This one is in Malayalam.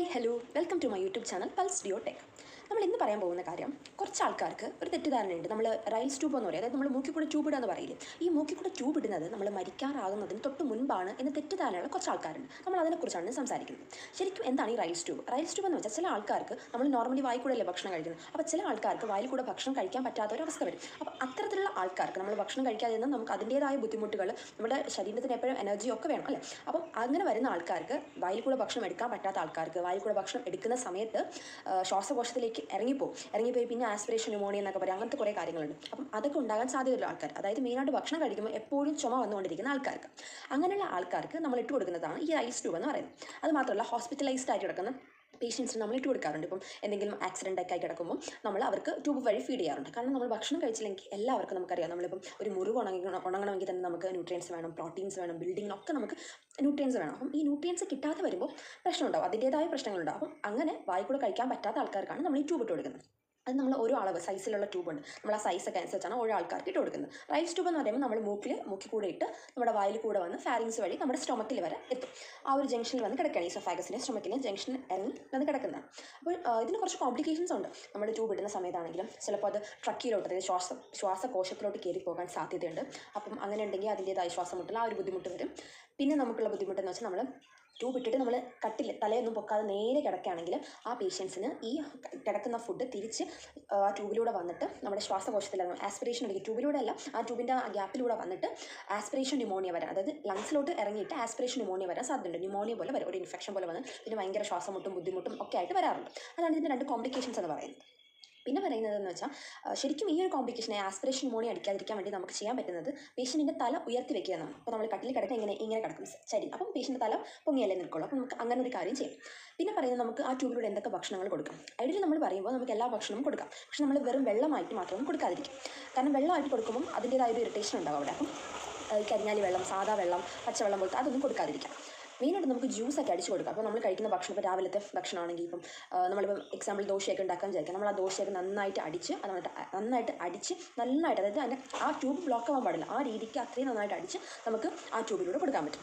Hi hello welcome to my YouTube channel Pulse Deo Tech. നമ്മൾ ഇന്ന് പറയാൻ പോകുന്ന കാര്യം, കുറച്ച് ആൾക്കാർക്ക് ഒരു തെറ്റിദ്ധാരണയുണ്ട്. നമ്മൾ റൈൽസ് ട്യൂബ് എന്ന് പറയും, അതായത് നമ്മൾ മൂക്കിൽ കൂടെ ട്യൂബ് ഇടുക എന്ന് പറയില്ലേ, ഈ മൂക്കിൽ കൂടെ ട്യൂബ് ഇടുന്നത് നമ്മൾ മരിക്കാറാകുന്നതിന് തൊട്ട് മുൻപാണ് എന്ന് തെറ്റിദ്ധാരണയുള്ള കുറച്ച് ആൾക്കാരുണ്ട്. നമ്മൾ അതിനെക്കുറിച്ചാണ് സംസാരിക്കുന്നത്. ശരിക്കും എന്താണ് ഈ റൈൽസ് ട്യൂബ്? റൈൽസ് ട്യൂബ് എന്ന് വെച്ചാൽ ചില ആൾക്കാർക്ക് നമ്മൾ നോർമലി വായിൽ കൂടെ അല്ലേ ഭക്ഷണം കഴിക്കുന്നത്. അപ്പോൾ ചില ആൾക്കാർക്ക് വായിൽ കൂടെ ഭക്ഷണം കഴിക്കാൻ പറ്റാത്ത ഒരു അവസ്ഥ വരും. അപ്പോൾ അത്തരത്തിലുള്ള ആൾക്കാർക്ക് നമ്മൾ ഭക്ഷണം കഴിക്കാതെ നിന്ന് നമുക്ക് അതിൻ്റേതായ ബുദ്ധിമുട്ടുകൾ, നമ്മുടെ ശരീരത്തിന് എപ്പോഴും എനർജി ഒക്കെ വേണം അല്ലേ. അപ്പം അങ്ങനെ വരുന്ന ആൾക്കാർക്ക്, വായിൽ കൂടെ ഭക്ഷണം എടുക്കാൻ പറ്റാത്ത ആൾക്കാർക്ക്, വായിൽ കൂടെ ഭക്ഷണം എടുക്കുന്ന സമയത്ത് ശ്വാസകോശത്തിലേക്ക് ഇറങ്ങിപ്പോയി പിന്നെ ആസ്പിറേഷൻ, ന്യൂമോണിയ എന്നൊക്കെ പറയും. അങ്ങനത്തെ കുറേ കാര്യങ്ങളുണ്ട്. അപ്പം അതൊക്കെ ഉണ്ടാകാൻ സാധ്യതയുള്ള ആൾക്കാർ, അതായത് മെയിനായിട്ട് ഭക്ഷണം കഴിക്കുമ്പോൾ എപ്പോഴും ചുമ വന്നുകൊണ്ടിരിക്കുന്ന ആൾക്കാർക്ക്, അങ്ങനെയുള്ള ആൾക്കാർക്ക് നമ്മൾ ഇട്ട് കൊടുക്കുന്നതാണ് ഈ റൈൽസ് ട്യൂബ് എന്ന് പറയുന്നത്. അത് മാത്രമല്ല, ഹോസ്പിറ്റലൈസ്ഡ് ആയിട്ട് കിടക്കുന്ന പേഷ്യൻസിന് നമ്മൾ ഇട്ട് കൊടുക്കാറുണ്ട്. ഇപ്പം എന്തെങ്കിലും ആക്സിഡൻ്റ് ഒക്കെ ആയി കിടക്കുമ്പോൾ നമ്മൾ അവർക്ക് ട്യൂബ് വഴി ഫീഡ് ചെയ്യാറുണ്ട്. കാരണം നമ്മൾ ഭക്ഷണം കഴിച്ചില്ലെങ്കിൽ എല്ലാവർക്കും നമുക്കറിയാം, നമ്മളിപ്പം ഒരു മുറിവ് ഉണങ്ങണമെങ്കിൽ തന്നെ നമുക്ക് ന്യൂട്രിയൻസ് വേണം, പ്രോട്ടീൻസ് വേണം, ബിൽഡിങ്ങിനൊക്കെ നമുക്ക് ന്യൂട്രിയൻസ് വേണം. അപ്പം ഈ ന്യൂട്രിയൻസ് കിട്ടാതെ വരുമ്പോൾ പ്രശ്നമുണ്ടാവും, അതിൻ്റേതായ പ്രശ്നങ്ങളുണ്ടാവും. അപ്പം അങ്ങനെ വായിൽ കൂടെ കഴിക്കാൻ പറ്റാത്ത ആൾക്കാർക്കാണ് നമ്മൾ ഈ ട്യൂബ് ഇട്ട് കൊടുക്കുന്നത്. അത് നമ്മൾ ഓരോ അളവ് സൈസിലുള്ള ട്യൂബുണ്ട്, നമ്മൾ ആ സൈസൊക്കെ അനുസരിച്ചാണ് ഓരോ ആൾക്കാർക്ക് ഇട്ട് കൊടുക്കുന്നത്. റൈൽസ് ട്യൂബ് എന്ന് പറയുമ്പോൾ നമ്മൾ മൂക്കിൽ കൂടെ ഇട്ട് നമ്മുടെ വായിൽ കൂടെ വന്ന് ഫാരിങ്സ് വഴി നമ്മുടെ സ്റ്റൊമക്കിൽ വരെ എത്തും. ആ ഒരു ജംഗ്ഷനിൽ വന്ന് കിടക്കുകയാണ്, ഈ സൊഫാഗസിൻ്റെ സ്റ്റൊമക്കിൻ്റെ ജംഗ്ഷനിൽ ഇറങ്ങി വന്ന് കിടക്കുന്നതാണ്. അപ്പോൾ ഇതിന് കുറച്ച് കോംപ്ലിക്കേഷൻസ് ഉണ്ട്. നമ്മൾ ട്യൂബ് ഇടുന്ന സമയത്താണെങ്കിലും ചിലപ്പോൾ അത് ട്രക്കിലോട്ട്, അതായത് ശ്വാസകോശത്തിലോട്ട് കയറി പോകാൻ സാധ്യതയുണ്ട്. അപ്പം അങ്ങനെ ഉണ്ടെങ്കിൽ അതിൻ്റേതായ ശ്വാസം മുട്ടൽ, ആ ഒരു ബുദ്ധിമുട്ട് വരും. പിന്നെ നമുക്കുള്ള ബുദ്ധിമുട്ടെന്ന് വെച്ചാൽ, നമ്മൾ ട്യൂബ് ഇട്ടിട്ട് നമ്മൾ തലയൊന്നും പൊക്കാതെ നേരെ കിടക്കുകയാണെങ്കിൽ ആ പേഷ്യൻസിന് ഈ കിടക്കുന്ന ഫുഡ് തിരിച്ച് ആ ട്യൂബിലൂടെ വന്നിട്ട് നമ്മുടെ ശ്വാസകോശത്തിൽ ആസ്പിറേഷൻ എടുക്കും. ട്യൂബിലൂടെ അല്ല, ആ ട്യൂബിൻ്റെ ആ ഗ്യാപ്പിലൂടെ വന്നിട്ട് ആസ്പിറേഷൻ ന്യൂമോണിയ വരാൻ, അതായത് ലങ്സിലോട്ട് ഇറങ്ങിയിട്ട് ആസ്പിറേഷൻ ന്യൂമോണിയ വരാൻ സാധ്യതയുണ്ട്. ന്യൂമോണിയ പോലെ വരും, ഒരു ഇൻഫെക്ഷൻ പോലെ വന്ന് പിന്നെ ഭയങ്കര ശ്വാസമുട്ടും ബുദ്ധിമുട്ടും ഒക്കെ ആയിട്ട് വരാറുണ്ട്. അതാണ് ഇതിൻ്റെ രണ്ട് കോംപ്ലിക്കേഷൻസ് എന്ന് പറയുന്നത്. പിന്നെ പറയുന്നതെന്ന് വെച്ചാൽ, ശരിക്കും ഈ ഒരു കോംപ്ലിക്കേഷനെ ആസ്പിറേഷൻ ന്യൂമോണിയ അടിക്കാതിരിക്കാൻ വേണ്ടി നമുക്ക് ചെയ്യാൻ പറ്റുന്നത് പേഷ്യൻറ്റിൻ്റെ തല ഉയർത്തി വെക്കുക എന്നാണ്. അപ്പോൾ നമ്മൾ കട്ടിൽ കിടക്കുക ഇങ്ങനെ കിടക്കും ശരി, അപ്പം പേഷ്യൻ്റെ തല പൊങ്ങിയല്ലേ നിൽക്കുള്ളൂ. അപ്പോൾ നമുക്ക് അങ്ങനെ ഒരു കാര്യം ചെയ്യാം. പിന്നെ പറയുന്നത്, നമുക്ക് ആ ട്യൂബിലൂടെ എന്തൊക്കെ ഭക്ഷണങ്ങൾ കൊടുക്കാം. ഐഡിയലി നമ്മൾ പറയുമ്പോൾ നമുക്ക് എല്ലാ ഭക്ഷണവും കൊടുക്കാം, പക്ഷെ നമ്മൾ വെറും വെള്ളമായിട്ട് മാത്രമൊന്നും കൊടുക്കാതിരിക്കും. കാരണം വെള്ളമായിട്ട് കൊടുക്കുമ്പം അതിൻ്റേതായ ഒരു ഇറിറ്റേഷൻ ഉണ്ടാവും അവിടെ. അപ്പം കരിഞ്ഞാലി വെള്ളം, സാധാ വെള്ളം, പച്ചവെള്ളം പോലത്തെ അതൊന്നും കൊടുക്കാതിരിക്കാം. മെയിനായിട്ട് നമുക്ക് ജ്യൂസൊക്കെ അടിച്ച് കൊടുക്കാം. അപ്പോൾ നമ്മൾ കഴിക്കുന്ന ഭക്ഷണം, ഇപ്പോൾ രാവിലത്തെ ഭക്ഷണമാണെങ്കിൽ, ഇപ്പം നമ്മളിപ്പം എക്സാമ്പിൾ ദോശയൊക്കെ ഉണ്ടാക്കാൻ വിചാരിക്കാം. നമ്മൾ ആ ദോശയൊക്കെ നന്നായിട്ട് അടിച്ച്, നന്നായിട്ട്, അതായത് അതിൻ്റെ ആ ട്യൂബ് ബ്ലോക്ക് ആവാൻ പാടില്ല, ആ രീതിക്ക് അത്രയും നന്നായിട്ട് അടിച്ച് നമുക്ക് ആ ട്യൂബിലൂടെ കൊടുക്കാൻ പറ്റും.